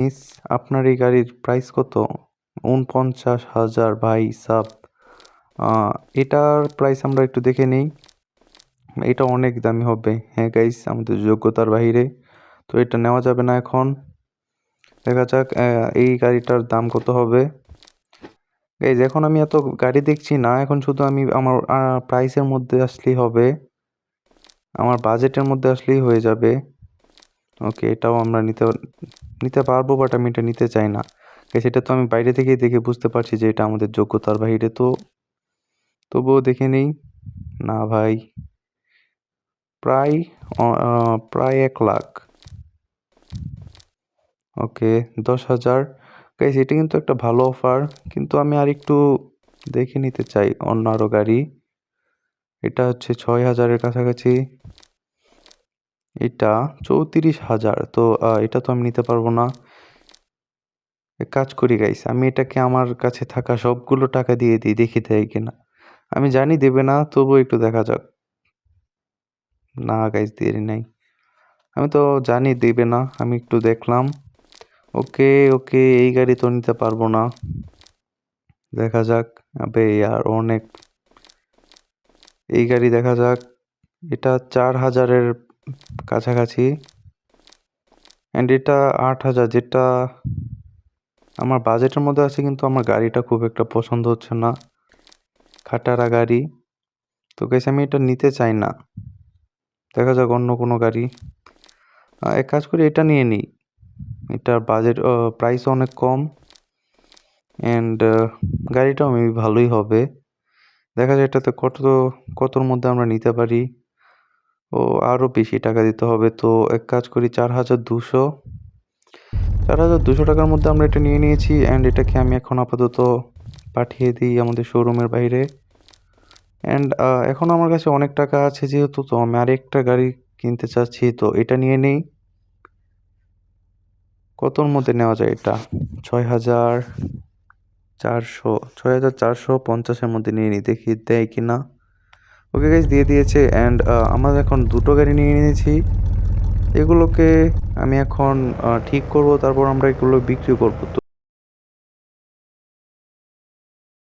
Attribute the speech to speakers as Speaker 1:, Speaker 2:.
Speaker 1: Miss, আপনার এই গাড়ির প্রাইস কত? ৪৯,০০০ ভাই সাব। এটার প্রাইস আমরা একটু দেখে নেই। এটা অনেক দামি হবে। হ্যাঁ গাইস, আমাদের যোগ্যতার বাইরে, তো এটা নেওয়া যাবে না এখন। দেখা যাক এই গাড়িটার দাম কত হবে। গাইস, এখন আমি এত গাড়ি দেখছি না, এখন শুধু আমি আমার প্রাইসের মধ্যে আসলেই হবে, আমার বাজেটের মধ্যে আসলেই হয়ে যাবে। ওকে, এটাও আমরা নিতে পারবো, বাট আমি এটা নিতে চাই না। সেটা তো আমি বাইরে থেকেই দেখে বুঝতে পারছি যে এটা আমাদের যোগ্যতার বাইরে, তো তবুও দেখে নেই। না ভাই, প্রায় প্রায় 1,00,000। ওকে, 10,000। গাইস, এটা কিন্তু একটা ভালো অফার, কিন্তু আমি আর একটু দেখে নিতে চাই অন্য আরও গাড়ি। এটা হচ্ছে 6,000-এর কাছাকাছি। এটা 34,000, তো এটা তো আমি নিতে পারবো না। এক কাজ করি গাইস, আমি এটাকে আমার কাছে থাকা সবগুলো টাকা দিয়ে দিই, দেখি দেয় কিনা। আমি জানি দেবে না, তবুও একটু দেখা যাক। না গাইস, দিয়ে নাই। আমি তো জানি দেবে না, আমি একটু দেখলাম। ওকে ওকে, এই গাড়ি তো নিতে পারবো না, দেখা যাক। আবে ইয়ার অনেক, এই গাড়ি দেখা যাক। এটা 4,000-এর কাছাকাছি, অ্যান্ড এটা 8,000, যেটা আমার বাজেটের মধ্যে আছে, কিন্তু আমার গাড়িটা খুব একটা পছন্দ হচ্ছে না, খাটারা গাড়ি। তো গাইস, আমি এটা নিতে চাই না, দেখা যাক অন্য কোনো গাড়ি। এক কাজ করি, এটা নিয়ে নিই। এটার বাজেট প্রাইস অনেক কম, অ্যান্ড গাড়িটাও মেবি ভালোই হবে। দেখা যায় এটাতে কতর মধ্যে আমরা নিতে পারি। ও আরও বেশি টাকা দিতে হবে, তো এক কাজ করি, 4,200। 4,200 টাকার মধ্যে আমরা এটা নিয়ে নিয়েছি, অ্যান্ড এটাকে আমি এখন আপাতত পাঠিয়ে দিই আমাদের শোরুমের বাইরে। অ্যান্ড এখন আমার কাছে অনেক টাকা আছে যেহেতু, তো আমি আরেকটা গাড়ি কিনতে চাচ্ছি, তো এটা নিয়ে নেই। কতর মধ্যে নেওয়া যায় এটা? 6,450-এর মধ্যে নিয়ে নিই, দেখি দেয় কি না। ওকে গাইজ, দিয়ে দিয়েছে। অ্যান্ড আমরা এখন দুটো গাড়ি নিয়ে নিয়েছি। এগুলোকে আমি এখন ঠিক করব, তারপর আমরা এগুলো বিক্রি করব। তো